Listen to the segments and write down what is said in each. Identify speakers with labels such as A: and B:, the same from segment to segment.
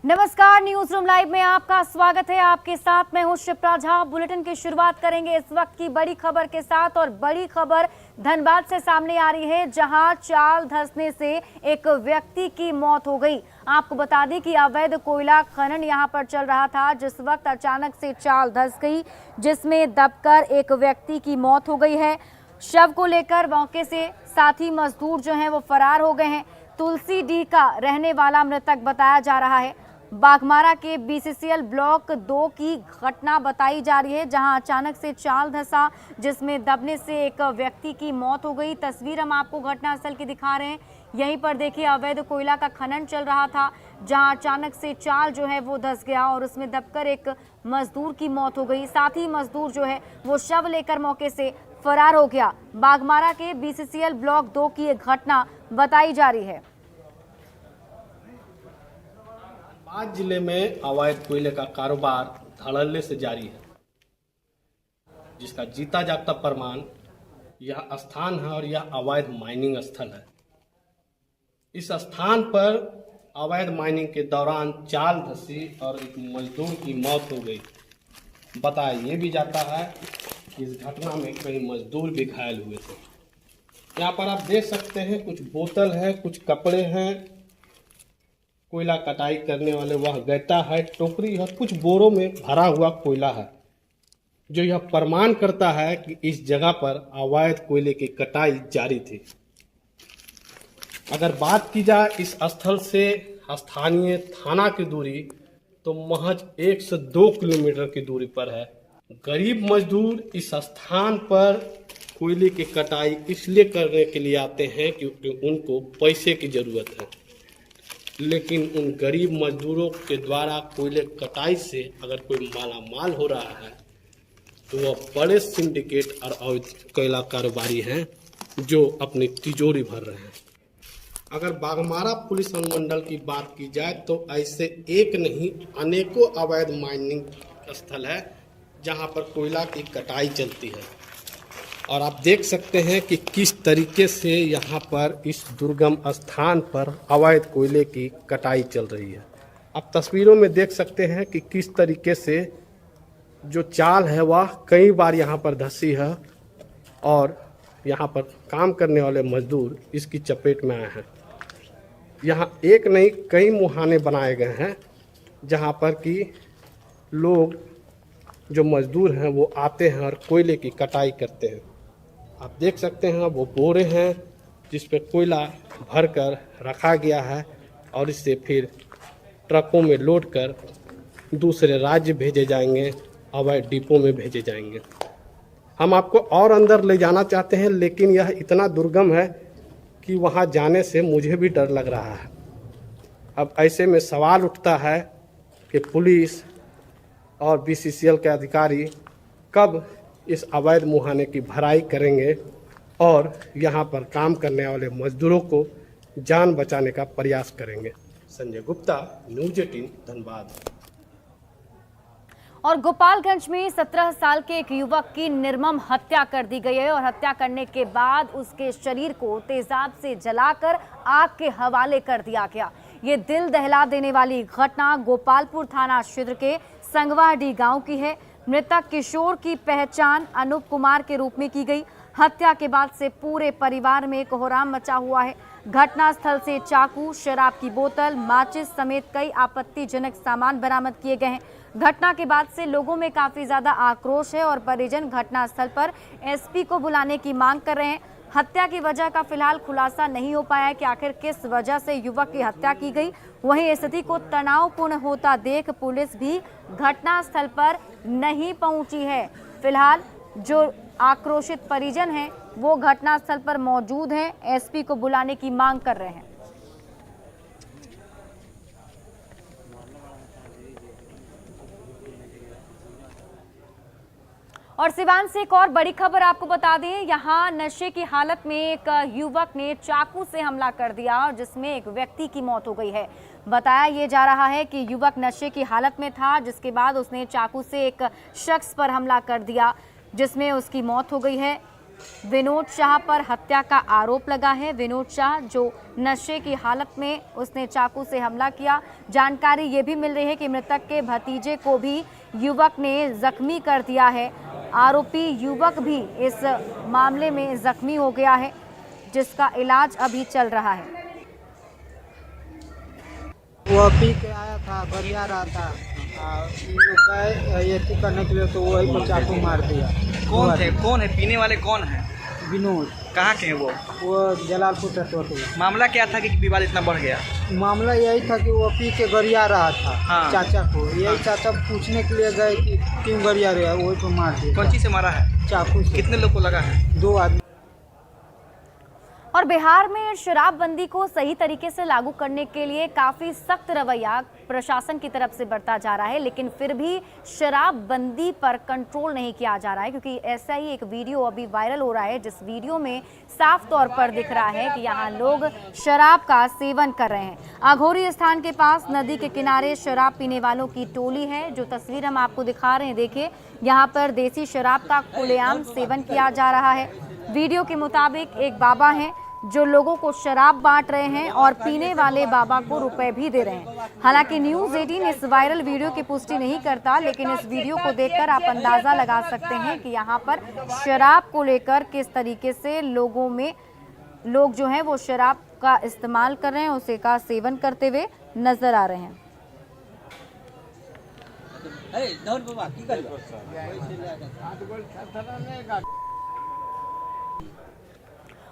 A: नमस्कार, news room live में आपका स्वागत है। आपके साथ मैं हूं शिप्रा झा। बुलेटिन की शुरुआत करेंगे इस वक्त की बड़ी खबर के साथ और बड़ी खबर धनबाद से सामने आ रही है, जहां चाल धंसने से एक व्यक्ति की मौत हो गई। आपको बता दें कि अवैध कोयला खनन यहां पर चल रहा था, जिस वक्त अचानक से चाल धंस गई, जिसमें दबकर एक व्यक्ति की मौत हो गई है। शव को लेकर मौके से साथी मजदूर जो हैं वो फरार हो गए हैं। तुलसी डी का रहने वाला मृतक बताया जा रहा है। बाघमारा के बीसीसीएल ब्लॉक 2 की घटना बताई जा रही है, जहां अचानक से चाल धंसा, जिसमें दबने से एक व्यक्ति की मौत हो गई। तस्वीर हम आपको घटनास्थल की दिखा रहे हैं। यहीं पर देखिए, अवैध कोयला का खनन चल रहा था, जहां अचानक से चाल जो है वो धंस गया और उसमें दबकर एक मजदूर की मौत हो गई। साथ ही मजदूर जो है वो शव लेकर मौके से फरार हो गया। बाघमारा के बीसीसीएल ब्लॉक 2 की एक घटना बताई जा रही है।
B: आज जिले में अवैध कोयले का कारोबार धड़ल्ले से जारी है, जिसका जीता जागता प्रमाण यह स्थान है और यह अवैध माइनिंग स्थल है। इस स्थान पर अवैध माइनिंग के दौरान चाल धंसी और एक मजदूर की मौत हो गई। बताया ये भी जाता है कि इस घटना में कई मजदूर भी घायल हुए थे। यहाँ पर आप देख सकते हैं, कुछ बोतल है, कुछ कपड़े हैं, कोयला कटाई करने वाले वह गैता है, टोकरी है, कुछ बोरों में भरा हुआ कोयला है, जो यह प्रमाण करता है कि इस जगह पर अवैध कोयले की कटाई जारी थी। अगर बात की जाए इस स्थल से स्थानीय थाना की दूरी, तो महज 1 से 2 किलोमीटर की दूरी पर है। गरीब मजदूर इस स्थान पर कोयले की कटाई इसलिए करने के लिए आते हैं क्योंकि उनको पैसे की जरूरत है, लेकिन उन गरीब मजदूरों के द्वारा कोयले कटाई से अगर कोई मालामाल हो रहा है तो वह बड़े सिंडिकेट और अवैध कोयला कारोबारी हैं, जो अपनी तिजोरी भर रहे हैं। अगर बाघमारा पुलिस अनुमंडल की बात की जाए तो ऐसे एक नहीं अनेकों अवैध माइनिंग स्थल है जहां पर कोयला की कटाई चलती है। और आप देख सकते हैं कि किस तरीके से यहाँ पर इस दुर्गम स्थान पर अवैध कोयले की कटाई चल रही है। आप तस्वीरों में देख सकते हैं कि किस तरीके से जो चाल है वह कई बार यहाँ पर धंसी है और यहाँ पर काम करने वाले मजदूर इसकी चपेट में आए हैं। यहाँ एक नहीं कई मुहाने बनाए गए हैं, जहाँ पर कि लोग जो मजदूर हैं वो आते हैं और कोयले की कटाई करते हैं। आप देख सकते हैं वो बोरे हैं जिस पे कोयला भरकर रखा गया है और इससे फिर ट्रकों में लोड कर दूसरे राज्य भेजे जाएंगे, अवैध डिपो में भेजे जाएंगे। हम आपको और अंदर ले जाना चाहते हैं, लेकिन यह इतना दुर्गम है कि वहां जाने से मुझे भी डर लग रहा है। अब ऐसे में सवाल उठता है कि पुलिस और बीसीसीएल के अधिकारी कब इस अवैध मुहाने की भराई करेंगे और यहाँ पर काम करने वाले मजदूरों को जान बचाने का प्रयास करेंगे। संजय गुप्ता, न्यूज 18 धनबाद।
A: और गोपालगंज में 17 साल के एक युवक की निर्मम हत्या कर दी गई है और हत्या करने के बाद उसके शरीर को तेजाब से जलाकर आग के हवाले कर दिया गया। ये दिल दहला देने वाली घटना गोपालपुर थाना क्षेत्र के संगवाडी गांव की है। मृतक किशोर की पहचान अनूप कुमार के रूप में की गई। हत्या के बाद से पूरे परिवार में कोहराम मचा हुआ है। घटनास्थल से चाकू, शराब की बोतल, माचिस समेत कई आपत्तिजनक सामान बरामद किए गए हैं। घटना के बाद से लोगों में काफी ज्यादा आक्रोश है और परिजन घटनास्थल पर एसपी को बुलाने की मांग कर रहे हैं। हत्या की वजह का फिलहाल खुलासा नहीं हो पाया है कि आखिर किस वजह से युवक की हत्या की गई। वहीं स्थिति को तनावपूर्ण होता देख पुलिस भी घटनास्थल पर नहीं पहुंची है। फिलहाल जो आक्रोशित परिजन हैं वो घटनास्थल पर मौजूद हैं, एसपी को बुलाने की मांग कर रहे हैं। और सिवान से एक और बड़ी खबर आपको बता दें, यहाँ नशे की हालत में एक युवक ने चाकू से हमला कर दिया और जिसमें एक व्यक्ति की मौत हो गई है। बताया ये जा रहा है कि युवक नशे की हालत में था, जिसके बाद उसने चाकू से एक शख्स पर हमला कर दिया, जिसमें उसकी मौत हो गई है। विनोद शाह पर हत्या का आरोप लगा है। विनोद शाह जो नशे की हालत में उसने चाकू से हमला किया। जानकारी ये भी मिल रही है कि मृतक के भतीजे को भी युवक ने जख्मी कर दिया है। आरोपी युवक भी इस मामले में जख्मी हो गया है, जिसका इलाज अभी चल रहा है।
C: वो पी के आया था, गरिया रहा था, गए ये करने के लिए तो वही को चाकू मार दिया।
D: कौन है पीने वाले कौन है?
C: विनोद।
D: कहाँ के हैं
C: वो जलालपुर टटोला।
D: मामला क्या था कि विवाद इतना बढ़ गया?
C: मामला यही था कि वो पी के गरिया रहा था।
D: हाँ।
C: चाचा को यही चाचा पूछने के लिए गए कि क्यों गरिया रहा, वही को मार दिया।
D: कौन चीज से मारा है?
C: चाकू से।
D: कितने लोग को लगा है?
C: 2 आदमी।
A: और बिहार में शराबबंदी को सही तरीके से लागू करने के लिए काफी सख्त रवैया प्रशासन की तरफ से बरता जा रहा है, लेकिन फिर भी शराबबंदी पर कंट्रोल नहीं किया जा रहा है, क्योंकि ऐसा ही एक वीडियो अभी वायरल हो रहा है, जिस वीडियो में साफ तौर पर दिख रहा है कि यहाँ लोग शराब का सेवन कर रहे हैं। अघोरी स्थान के पास नदी के किनारे शराब पीने वालों की टोली है। जो तस्वीर हम आपको दिखा रहे हैं, देखिए यहाँ पर देसी शराब का खुलेआम सेवन किया जा रहा है। वीडियो के मुताबिक एक बाबा हैं जो लोगों को शराब बांट रहे हैं और पीने वाले बाबा को रुपए भी दे रहे हैं। हालांकि न्यूज़ 18 इस वायरल वीडियो की पुष्टि नहीं करता, लेकिन इस वीडियो को देखकर आप अंदाजा लगा सकते हैं कि यहाँ पर शराब को लेकर किस तरीके से लोग जो हैं वो शराब का इस्तेमाल कर रहे हैं, उसे का सेवन करते हुए नजर आ रहे हैं।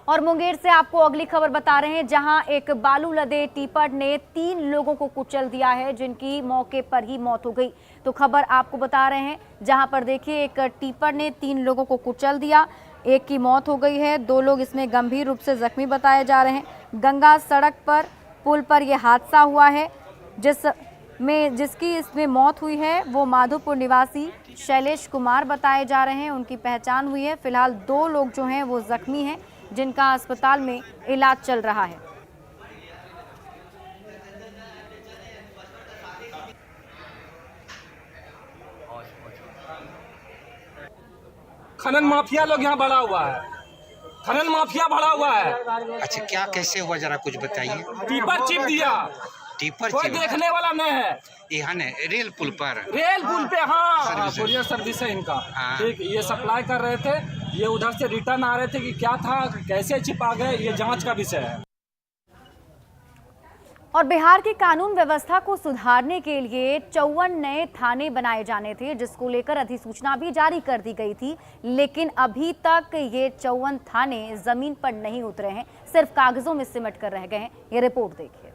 A: और मुंगेर से आपको अगली खबर बता रहे हैं, जहां एक बालू लदे टिप्पर ने 3 लोगों को कुचल दिया है, जिनकी मौके पर ही मौत हो गई। तो खबर आपको बता रहे हैं, जहां पर देखिए एक टिप्पर ने 3 लोगों को कुचल दिया, एक की मौत हो गई है, 2 लोग इसमें गंभीर रूप से जख्मी बताए जा रहे हैं। गंगा सड़क पर पुल पर यह हादसा हुआ है, जिसकी इसमें मौत हुई है वो माधोपुर निवासी शैलेश कुमार बताए जा रहे हैं। उनकी पहचान हुई है। फिलहाल 2 लोग जो हैं वो जख्मी हैं, जिनका अस्पताल में इलाज चल रहा है।
E: खनन माफिया लोग यहाँ बढ़ा हुआ है, खनन माफिया बढ़ा हुआ है।
F: अच्छा, क्या कैसे हुआ जरा कुछ बताइए।
E: टिप्पर चिप दिया,
F: टिप्पर
E: कोई देखने वाला नहीं है।
F: यहाँ ने रेल पुल पर
E: पे हाँ कुरियर सर्विस है इनका।
F: हाँ।
E: ठीक, ये सप्लाई कर रहे थे, ये उधर से रिटर्न आ रहे थे कि क्या था, कैसे चिप आ गए, ये जांच का विषय है।
A: और बिहार की कानून व्यवस्था को सुधारने के लिए 54 नए थाने बनाए जाने थे, जिसको लेकर अधिसूचना भी जारी कर दी गई थी, लेकिन अभी तक ये 54 थाने जमीन पर नहीं उतरे हैं, सिर्फ कागजों में सिमट कर रह गए हैं। ये रिपोर्ट देखिए।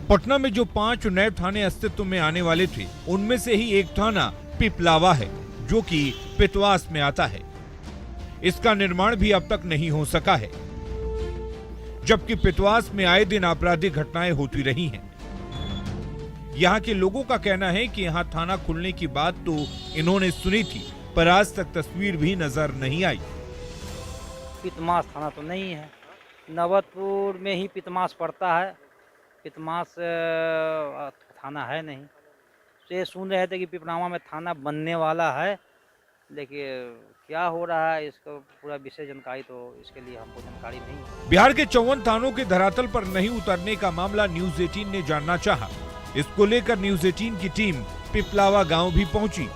G: पटना में जो 5 नए थाने अस्तित्व में आने वाले थे, उनमें से ही एक थाना पिपलावा है, जो कि पितवास में आता है। इसका निर्माण भी अब तक नहीं हो सका है, जबकि पितवास में आए दिन आपराधिक घटनाएं होती रही हैं। यहाँ के लोगों का कहना है कि यहाँ थाना खुलने की बात तो इन्होंने सुनी थी, पर आज तक तस्वीर भी नजर नहीं आई।
H: पितमास थाना तो नहीं है, नवतपुर में ही पितमास पड़ता है, पितमास थाना है नहीं। तो ये सुन रहे थे कि पिपरावा में थाना बनने वाला है, लेकिन क्या हो रहा है इसका पूरा विषय जानकारी तो इसके लिए हमको जानकारी नहीं है।
G: बिहार के 54 थानों के धरातल पर नहीं उतरने का मामला न्यूज 18 ने जानना चाहा। इसको लेकर न्यूज 18 की टीम पिपलावा गांव भी पहुंची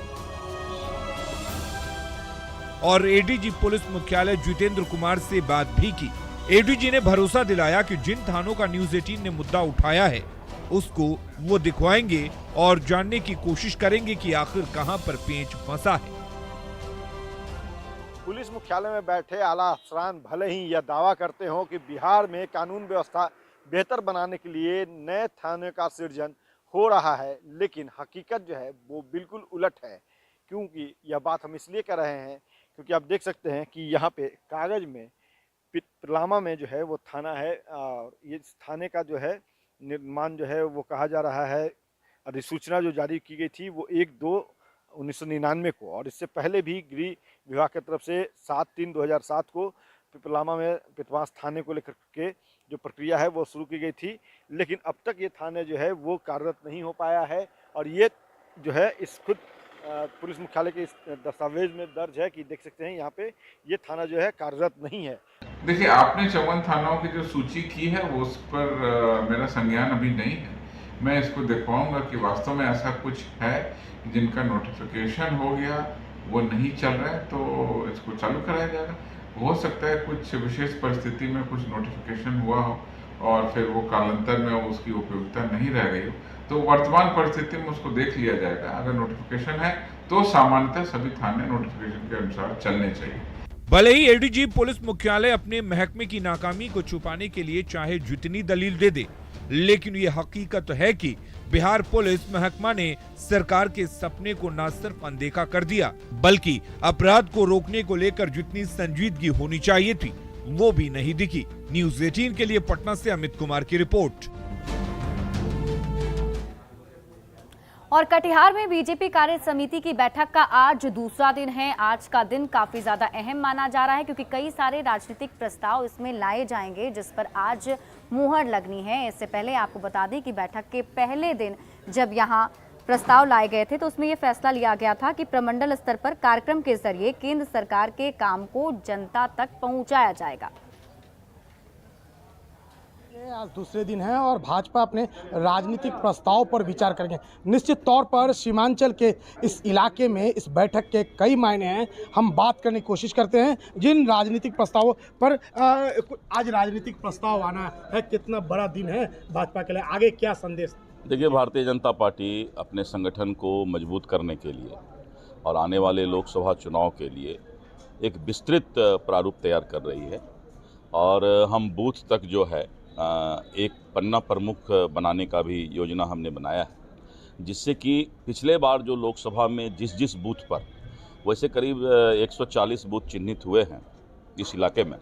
G: और एडीजी पुलिस मुख्यालय जितेंद्र कुमार से बात भी की। एडीजी ने भरोसा दिलाया कि जिन थानों का न्यूज 18 ने मुद्दा उठाया है, उसको वो दिखवाएंगे और जानने की कोशिश करेंगे कि आखिर कहां पर पेंच फंसा है।
I: पुलिस मुख्यालय में बैठे आला अफसरान भले ही यह दावा करते हों कि बिहार में कानून व्यवस्था बेहतर बनाने के लिए नए थाने का सृजन हो रहा है, लेकिन हकीकत जो है वो बिल्कुल उलट है। क्योंकि यह बात हम इसलिए कर रहे हैं क्योंकि आप देख सकते हैं कि यहाँ पे कागज में पिपलावा में जो है वो थाना है, और ये थाने का जो है निर्माण जो है वो कहा जा रहा है, अधिसूचना जो जारी की गई थी वो 1/2/1999 को, और इससे पहले भी गृह विभाग की तरफ से 7/3/2007 को पिपलावा में पितवास थाने को लेकर के जो प्रक्रिया है वो शुरू की गई थी, लेकिन अब तक ये थाने जो है वो कार्यरत नहीं हो पाया है। और ये जो है इस खुद पुलिस मुख्यालय के इस दस्तावेज में दर्ज है कि देख सकते हैं यहाँ पे ये थाना जो है कार्यरत नहीं है।
J: देखिए, आपने 54 थानाओं की जो सूची की है वो उस पर मेरा संज्ञान अभी नहीं है। मैं इसको दिखवाऊंगा कि वास्तव में ऐसा कुछ है जिनका नोटिफिकेशन हो गया, वो नहीं चल रहा है, तो इसको चालू कराया जाएगा। हो सकता है कुछ विशेष परिस्थिति में कुछ नोटिफिकेशन हुआ हो और फिर वो कालांतर में उसकी उपयोगिता नहीं रह गई हो, तो वर्तमान परिस्थिति में उसको देख लिया जाएगा। अगर नोटिफिकेशन है तो सामान्यतः सभी थाने नोटिफिकेशन के अनुसार चलने चाहिए।
G: भले ही एडीजी पुलिस मुख्यालय अपने महकमे की नाकामी को छुपाने के लिए चाहे जितनी दलील दे दे, लेकिन ये हकीकत है कि बिहार पुलिस महकमा ने सरकार के सपने को न सिर्फ अनदेखा कर दिया, बल्कि अपराध को रोकने को लेकर जितनी संजीदगी होनी चाहिए थी वो भी नहीं दिखी। न्यूज़ 18 के लिए पटना से अमित कुमार की रिपोर्ट।
A: और कटिहार में बीजेपी कार्य समिति की बैठक का आज दूसरा दिन है। आज का दिन काफी ज्यादा अहम माना जा रहा है क्योंकि कई सारे राजनीतिक प्रस्ताव इसमें लाए जाएंगे जिस पर आज मुहर लगनी है। इससे पहले आपको बता दें कि बैठक के पहले दिन जब यहां प्रस्ताव लाए गए थे तो उसमें यह फैसला लिया गया था कि प्रमंडल स्तर पर कार्यक्रम के जरिए केंद्र सरकार के काम को जनता तक पहुंचाया जाएगा।
K: आज दूसरे दिन है और भाजपा अपने राजनीतिक प्रस्ताव पर विचार करेंगे। निश्चित तौर पर सीमांचल के इस इलाके में इस बैठक के कई मायने हैं। हम बात करने की कोशिश करते हैं जिन राजनीतिक प्रस्तावों पर आज राजनीतिक प्रस्ताव आना है। कितना बड़ा दिन है भाजपा के लिए, आगे क्या संदेश?
L: देखिए, भारतीय जनता पार्टी अपने संगठन को मजबूत करने के लिए और आने वाले लोकसभा चुनाव के लिए एक विस्तृत प्रारूप तैयार कर रही है और हम बूथ तक जो है एक पन्ना प्रमुख बनाने का भी योजना हमने बनाया है, जिससे कि पिछले बार जो लोकसभा में जिस बूथ पर, वैसे करीब 140 बूथ चिन्हित हुए हैं इस इलाके में,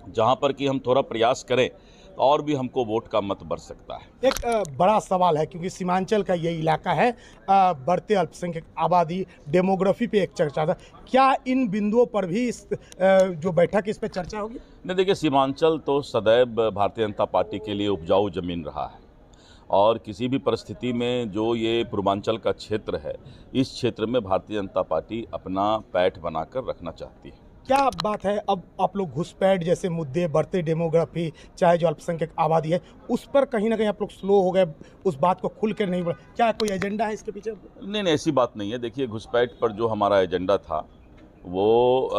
L: जहां पर कि हम थोड़ा प्रयास करें और भी हमको वोट का मत बढ़ सकता है।
K: एक बड़ा सवाल है क्योंकि सीमांचल का ये इलाका है, बढ़ते अल्पसंख्यक आबादी, डेमोग्राफी पे एक चर्चा था। क्या इन बिंदुओं पर भी जो बैठक इस पे चर्चा होगी?
L: नहीं, देखिए, सीमांचल तो सदैव भारतीय जनता पार्टी के लिए उपजाऊ जमीन रहा है और किसी भी परिस्थिति में जो ये पूर्वांचल का क्षेत्र है, इस क्षेत्र में भारतीय जनता पार्टी अपना पैठ बनाकर रखना चाहती है।
K: क्या बात है, अब आप लोग घुसपैठ जैसे मुद्दे, बढ़ते डेमोग्राफी, चाहे जो अल्पसंख्यक आबादी है, उस पर कहीं ना कहीं आप लोग स्लो हो गए, उस बात को खुल कर नहीं बढ़ा, क्या कोई एजेंडा है इसके पीछे?
L: नहीं, ऐसी बात नहीं है। देखिए, घुसपैठ पर जो हमारा एजेंडा था वो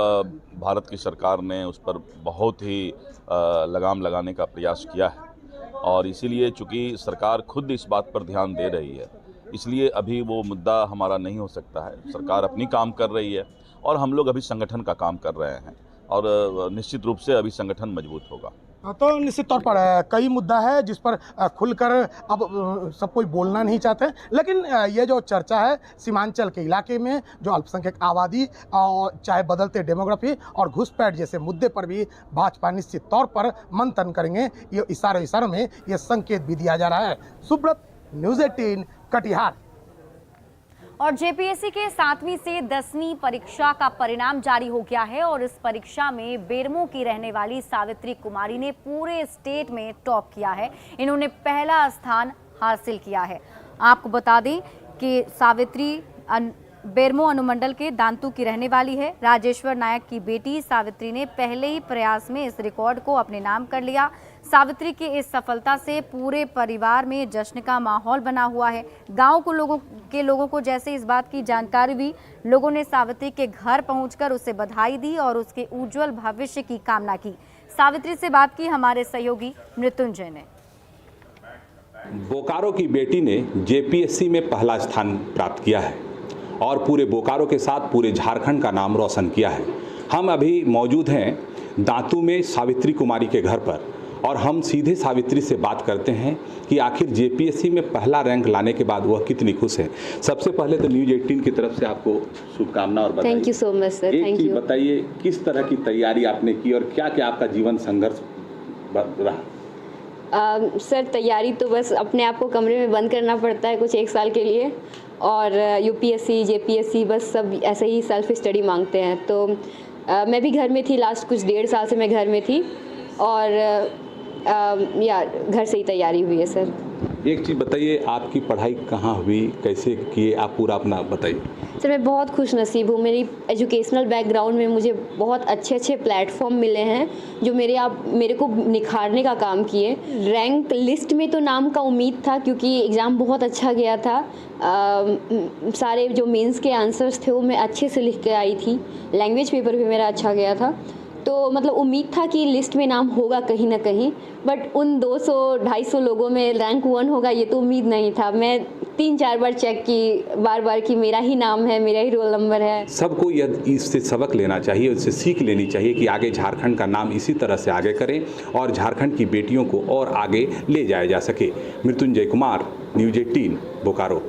L: भारत की सरकार ने उस पर बहुत ही लगाम लगाने का प्रयास किया है और इसीलिए चूँकि सरकार खुद इस बात पर ध्यान दे रही है, इसलिए अभी वो मुद्दा हमारा नहीं हो सकता है। सरकार अपनी काम कर रही है और हम लोग अभी संगठन का काम कर रहे हैं और निश्चित रूप से अभी संगठन मजबूत होगा।
K: तो निश्चित तौर पर कई मुद्दा है जिस पर खुलकर अब सब कोई बोलना नहीं चाहते, लेकिन ये जो चर्चा है सीमांचल के इलाके में जो अल्पसंख्यक आबादी और चाहे बदलते डेमोग्राफी और घुसपैठ जैसे मुद्दे पर भी भाजपा निश्चित तौर पर मंथन करेंगे। ये इशारों में ये संकेत भी दिया जा रहा है। सुब्रत, न्यूज़ 18 कटिहार।
A: और जेपीएससी के 7वीं से 10वीं परीक्षा का परिणाम जारी हो गया है और इस परीक्षा में बेरमो की रहने वाली सावित्री कुमारी ने पूरे स्टेट में टॉप किया है। इन्होंने पहला स्थान हासिल किया है। आपको बता दें कि सावित्री बेरमो अनुमंडल के दांतू की रहने वाली है। राजेश्वर नायक की बेटी सावित्री ने पहले ही प्रयास में इस रिकॉर्ड को अपने नाम कर लिया। सावित्री की इस सफलता से पूरे परिवार में जश्न का माहौल बना हुआ है। गांव के लोगों को जैसे इस बात की जानकारी हुई, लोगों ने सावित्री के घर पहुंचकर उसे बधाई दी और उसके उज्जवल भविष्य की कामना की। सावित्री से बात की हमारे सहयोगी मृत्युंजय ने।
M: बोकारो की बेटी ने जेपीएससी में पहला स्थान प्राप्त किया है और पूरे बोकारो के साथ पूरे झारखंड का नाम रोशन किया है। हम अभी मौजूद हैं दांतू में सावित्री कुमारी के घर पर और हम सीधे सावित्री से बात करते हैं कि आखिर जेपीएससी में पहला रैंक लाने के बाद वह कितनी खुश है। सबसे पहले तो न्यूज़ 18 की तरफ से आपको शुभकामना और बधाई।
N: Thank you so much sir.
M: एक चीज़ बताइए, किस तरह की तैयारी आपने की और क्या क्या आपका जीवन संघर्ष रहा?
N: सर, तैयारी तो बस अपने आप को कमरे में बंद करना पड़ता है कुछ 1 साल के लिए और यूपीएससी जेपीएससी बस सब ऐसे ही सेल्फ स्टडी मांगते हैं। तो मैं भी घर में थी, लास्ट कुछ 1.5 साल से मैं घर में थी और या घर से ही तैयारी हुई है सर।
M: एक चीज़ बताइए, आपकी पढ़ाई कहाँ हुई, कैसे किए, आप पूरा अपना बताइए।
N: सर मैं बहुत खुश नसीब हूँ, मेरी एजुकेशनल बैकग्राउंड में मुझे बहुत अच्छे अच्छे प्लेटफॉर्म मिले हैं जो मेरे को निखारने का काम किए। रैंक लिस्ट में तो नाम का उम्मीद था क्योंकि एग्ज़ाम बहुत अच्छा गया था। सारे जो मेंस के आंसर्स थे वो मैं अच्छे से लिख के आई थी। लैंग्वेज पेपर भी मेरा अच्छा गया था, तो मतलब उम्मीद था कि लिस्ट में नाम होगा कहीं ना कहीं, बट उन 200-250 लोगों में रैंक 1 होगा ये तो उम्मीद नहीं था। मैं 3-4 बार चेक की, बार कि मेरा ही नाम है, मेरा ही रोल नंबर है।
M: सबको इससे सबक लेना चाहिए, इससे सीख लेनी चाहिए कि आगे झारखंड का नाम इसी तरह से आगे करें और झारखंड की बेटियों को और आगे ले जाया जा सके। मृत्युंजय कुमार, न्यूज़ 18, बोकारो।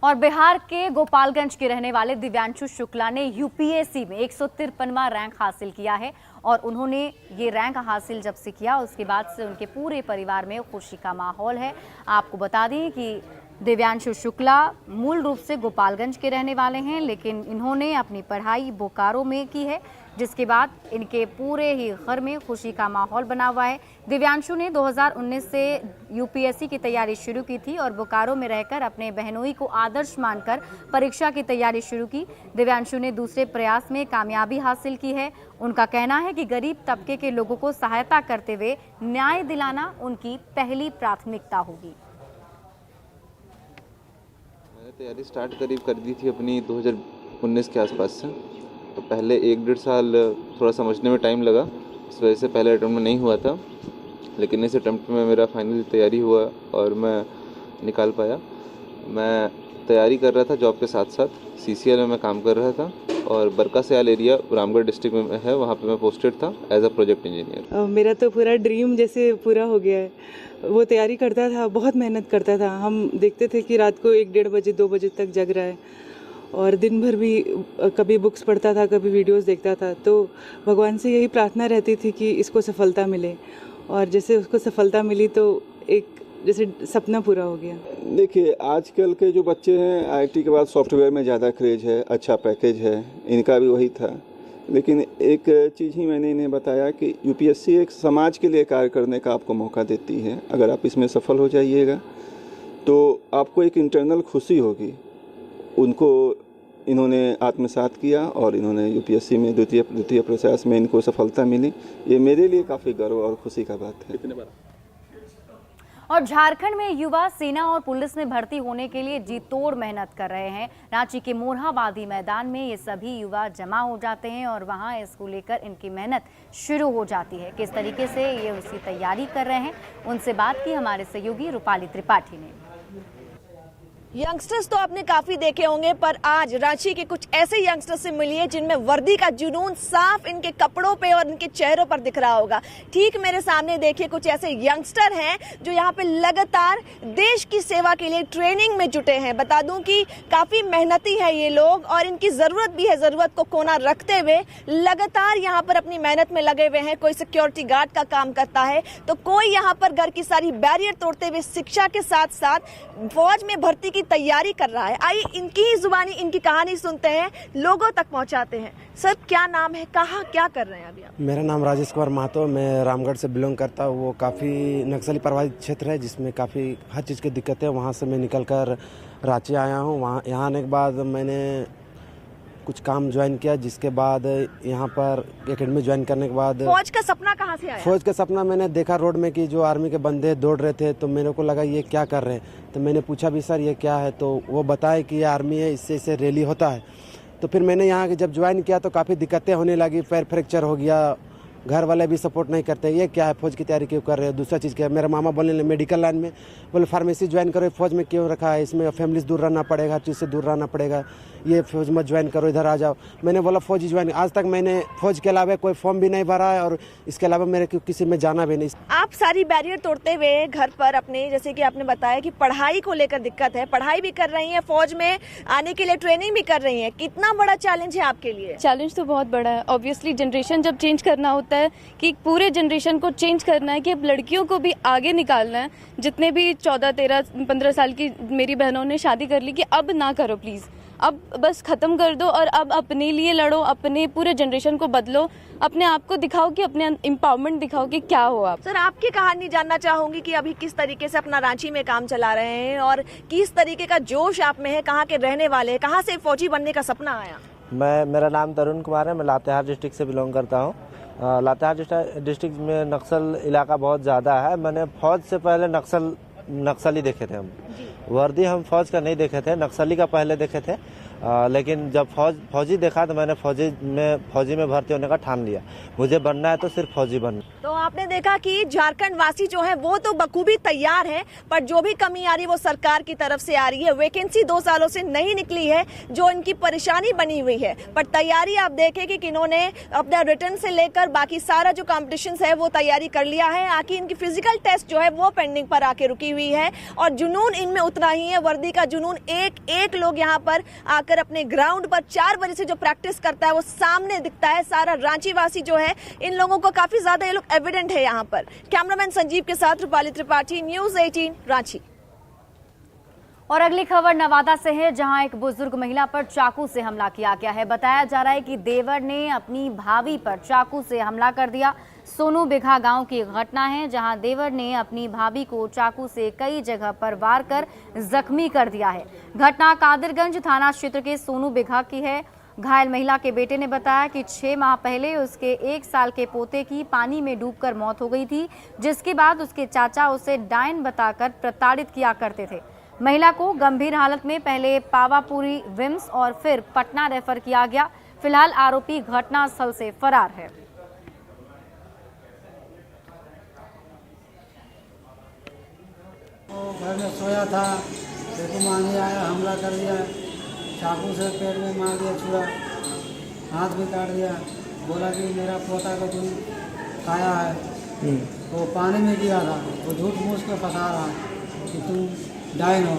A: और बिहार के गोपालगंज के रहने वाले दिव्यांशु शुक्ला ने यूपीएससी में 153वां रैंक हासिल किया है और उन्होंने ये रैंक हासिल जब से किया उसके बाद से उनके पूरे परिवार में खुशी का माहौल है। आपको बता दें कि दिव्यांशु शुक्ला मूल रूप से गोपालगंज के रहने वाले हैं, लेकिन इन्होंने अपनी पढ़ाई बोकारो में की है, जिसके बाद इनके पूरे ही घर में खुशी का माहौल बना हुआ है। दिव्यांशु ने 2019 से यूपीएससी की तैयारी शुरू की थी और बोकारो में रहकर अपने बहनोई को आदर्श मानकर परीक्षा की तैयारी शुरू की। दिव्यांशु ने दूसरे प्रयास में कामयाबी हासिल की है। उनका कहना है कि गरीब तबके के लोगों को सहायता करते हुए न्याय दिलाना उनकी पहली प्राथमिकता होगी।
O: मैंने तैयारी स्टार्ट करीब कर दी थी अपनी 2019 के आसपास से। तो पहले 1-1.5 साल थोड़ा समझने में टाइम लगा, इस वजह से पहले अटेम्प्ट में नहीं हुआ था, लेकिन इस अटेम्प्ट में मेरा फाइनल तैयारी हुआ और मैं निकाल पाया। मैं तैयारी कर रहा था जॉब के साथ साथ, CCL में मैं काम कर रहा था और बरका सयाल एरिया रामगढ़ डिस्ट्रिक्ट में है, वहाँ पे मैं पोस्टेड था एज अ प्रोजेक्ट इंजीनियर।
P: मेरा तो पूरा ड्रीम जैसे पूरा हो गया है। वो तैयारी करता था, बहुत मेहनत करता था। हम देखते थे कि रात को 1-1.5 बजे 2 बजे तक जग रहा है और दिन भर भी कभी बुक्स पढ़ता था, कभी वीडियोस देखता था। तो भगवान से यही प्रार्थना रहती थी कि इसको सफलता मिले, और जैसे उसको सफलता मिली तो एक जैसे सपना पूरा हो गया।
Q: देखिए, आजकल के जो बच्चे हैं IIT के बाद सॉफ्टवेयर में ज़्यादा क्रेज है, अच्छा पैकेज है, इनका भी वही था। लेकिन एक चीज़ ही मैंने इन्हें बताया कि UPSC एक समाज के लिए कार्य करने का आपको मौका देती है। अगर आप इसमें सफल हो जाइएगा तो आपको एक इंटरनल खुशी होगी। उनको इन्होंने आत्मसात किया और इन्होंने UPSC में द्वितीय प्रयास में इनको सफलता मिली। ये मेरे लिए काफ़ी गर्व और खुशी का बात है।
A: और झारखंड में युवा सेना और पुलिस में भर्ती होने के लिए जी तोड़ मेहनत कर रहे हैं। रांची के मोरहाबादी मैदान में ये सभी युवा जमा हो जाते हैं और वहां इसको लेकर इनकी मेहनत शुरू हो जाती है। किस तरीके से ये उसकी तैयारी कर रहे हैं, उनसे बात की हमारे सहयोगी रूपाली त्रिपाठी ने।
R: यंगस्टर्स तो आपने काफी देखे होंगे, पर आज रांची के कुछ ऐसे यंगस्टर्स से मिलिए जिनमें वर्दी का जुनून साफ इनके कपड़ों पे और इनके चेहरों पर दिख रहा होगा। ठीक मेरे सामने देखिए कुछ ऐसे यंगस्टर हैं जो यहाँ पे लगातार देश की सेवा के लिए ट्रेनिंग में जुटे हैं। बता दूं कि काफी मेहनती है ये लोग और इनकी जरूरत भी है, जरूरत को कोना रखते हुए लगातार यहाँ पर अपनी मेहनत में लगे हुए हैं। कोई सिक्योरिटी गार्ड का काम करता है तो कोई यहाँ पर घर की सारी बैरियर तोड़ते हुए शिक्षा के साथ साथ फौज में भर्ती की तैयारी कर रहा है। आइए इनकी ही जुबानी इनकी कहानी सुनते हैं, लोगों तक पहुंचाते हैं। सर क्या नाम है, कहाँ क्या कर रहे हैं अभी आप?
S: मेरा नाम राजेश कुमार महतो, मैं रामगढ़ से बिलोंग करता हूँ। वो काफ़ी नक्सली प्रभावित क्षेत्र है जिसमें काफ़ी हर चीज़ की दिक्कत है। वहाँ से मैं निकल कर रांची आया हूँ। वहाँ यहाँ आने के बाद मैंने कुछ काम ज्वाइन किया, जिसके बाद यहाँ पर एकेडमी ज्वाइन करने के बाद
R: फौज का सपना कहाँ से आया?
S: फौज का सपना मैंने देखा रोड में कि जो आर्मी के बंदे दौड़ रहे थे, तो मेरे को लगा ये क्या कर रहे हैं। तो मैंने पूछा भी सर ये क्या है, तो वो बताए कि ये आर्मी है, इससे रैली होता है। तो फिर मैंने यहाँ जब ज्वाइन किया तो काफ़ी दिक्कतें होने लगी, पैर फ्रैक्चर हो गया, घर वाले भी सपोर्ट नहीं करते, ये क्या है फौज की तैयारी क्यों कर रहे हो। दूसरा चीज़ क्या है, मेरा मामा बोलने लगे मेडिकल लाइन में, बोले फार्मेसी ज्वाइन करो, फौज में क्यों रखा है, इसमें फैमिली से दूर रहना पड़ेगा, हर चीज़ से दूर रहना पड़ेगा, ये फौज मत ज्वाइन करो, इधर आ जाओ। मैंने बोला फौज ही ज्वाइन। आज तक मैंने फौज के अलावा कोई फॉर्म भी नहीं भरा है और इसके अलावा मेरे किसी में जाना भी नहीं।
R: आप सारी बैरियर तोड़ते हुए घर पर अपने, जैसे कि आपने बताया कि पढ़ाई को लेकर दिक्कत है, पढ़ाई भी कर रही है, फौज में आने के लिए ट्रेनिंग भी कर रही है, कितना बड़ा चैलेंज है आपके लिए?
T: चैलेंज तो बहुत बड़ा है। ऑब्वियसली जनरेशन जब चेंज करना होता है कि पूरे जनरेशन को चेंज करना है कि अब लड़कियों को भी आगे निकालना है। जितने भी 14, 13, 15 साल की मेरी बहनों ने शादी कर ली कि अब ना करो प्लीज़, अब बस ख़त्म कर दो और अब अपने लिए लड़ो, अपने पूरे जनरेशन को बदलो, अपने आप को दिखाओ कि अपने एम्पावरमेंट दिखाओ कि क्या हो आप।
R: सर, आपकी कहानी जानना चाहूंगी कि अभी किस तरीके से अपना रांची में काम चला रहे हैं और किस तरीके का जोश आप में है, कहाँ के रहने वाले हैं, कहाँ से फौजी बनने का सपना आया?
S: मेरा नाम तरुण कुमार है, मैं लातेहार डिस्ट्रिक्ट से बिलोंग करता हूँ। लातेहार डिस्ट्रिक्ट में नक्सल इलाका बहुत ज़्यादा है। मैंने फौज से पहले नक्सली देखे थे। हम वर्दी हम फौज का नहीं देखे थे, नक्सली का पहले देखे थे। लेकिन जब फौजी देखा तो मैंने फौजी में भर्ती होने का ठान लिया। मुझे बनना है तो सिर्फ फौजी बनना।
R: तो आपने देखा कि झारखंड वासी जो है वो तो बखूबी तैयार है, पर जो भी कमी आ रही है वो सरकार की तरफ से आ रही है। वैकेंसी 2 सालों से नहीं निकली है, जो इनकी परेशानी बनी हुई है, पर तैयारी आप देखें कि किन्होंने अपना रिटर्न से लेकर बाकी सारा जो कॉम्पिटिशन है वो तैयारी कर लिया है। आखिर इनकी फिजिकल टेस्ट जो है वो पेंडिंग पर आके रुकी हुई है और जुनून इनमें उतना ही है, वर्दी का जुनून। एक लोग यहाँ पर आकर अपने ग्राउंड पर 4 बजे से जो प्रैक्टिस करता है वो सामने दिखता है। सारा रांची वासी जो है, इन लोगों को काफी ज्यादा ये लोग एविडेंट है यहाँ पर। कैमरामैन संजीव के साथ रूपाली त्रिपाठी, न्यूज़ 18 रांची।
A: और अगली खबर नवादा से है, जहां एक बुजुर्ग महिला पर चाकू से हमला किया गया है। बताया जा रहा है कि देवर ने अपनी भाभी पर चाकू से हमला कर दिया। सोनू बिघा गांव की घटना है, जहां देवर ने अपनी भाभी को चाकू से कई जगह पर वार कर जख्मी कर दिया है। घटना कादिरगंज थाना क्षेत्र के सोनू बिघा की है। घायल महिला के बेटे ने बताया कि 6 माह पहले उसके 1 साल के पोते की पानी में डूबकर मौत हो गई थी, जिसके बाद उसके चाचा उसे डायन बताकर प्रताड़ित किया करते थे। महिला को गंभीर हालत में पहले पावापुरी विम्स और फिर पटना रेफर किया गया। फिलहाल आरोपी घटनास्थल से फरार है।
C: घर में सोया था, देखो मांझी आया, हमला कर दिया, चाकू से पेट में मार दिया, छुरा, हाथ भी काट दिया। बोला कि मेरा पोता को तुम खाया है। वो पानी में गिरा था, वो झूठ मूठ के फंसा रहा कि तुम डायन हो।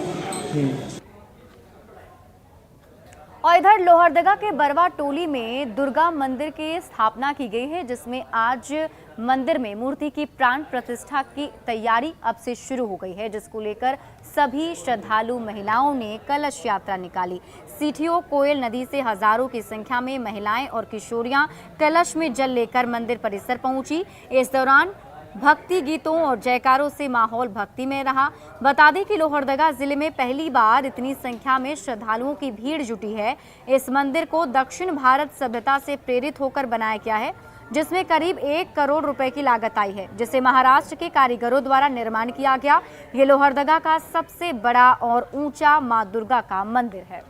A: और इधर लोहरदगा के बरवा टोली में दुर्गा मंदिर की स्थापना की गई है, जिसमें आज मंदिर में मूर्ति की प्राण प्रतिष्ठा की तैयारी अब से शुरू हो गई है, जिसको लेकर सभी श्रद्धालु महिलाओं ने कलश यात्रा निकाली। सीठियों कोयल नदी से हजारों की संख्या में महिलाएं और किशोरियां कलश में जल लेकर मंदिर परिसर पहुंची। इस दौरान भक्ति गीतों और जयकारों से माहौल भक्ति में रहा। बता दें कि लोहरदगा जिले में पहली बार इतनी संख्या में श्रद्धालुओं की भीड़ जुटी है। इस मंदिर को दक्षिण भारत सभ्यता से प्रेरित होकर बनाया गया है, जिसमें करीब 1 करोड़ रुपए की लागत आई है, जिसे महाराष्ट्र के कारीगरों द्वारा निर्माण किया गया। ये लोहरदगा का सबसे बड़ा और ऊंचा मां दुर्गा का मंदिर है।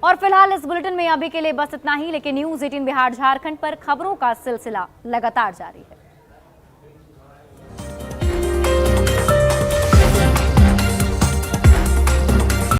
A: और फिलहाल इस बुलेटिन में अभी के लिए बस इतना ही, लेकिन न्यूज़ 18 बिहार झारखंड पर खबरों का सिलसिला लगातार जारी है।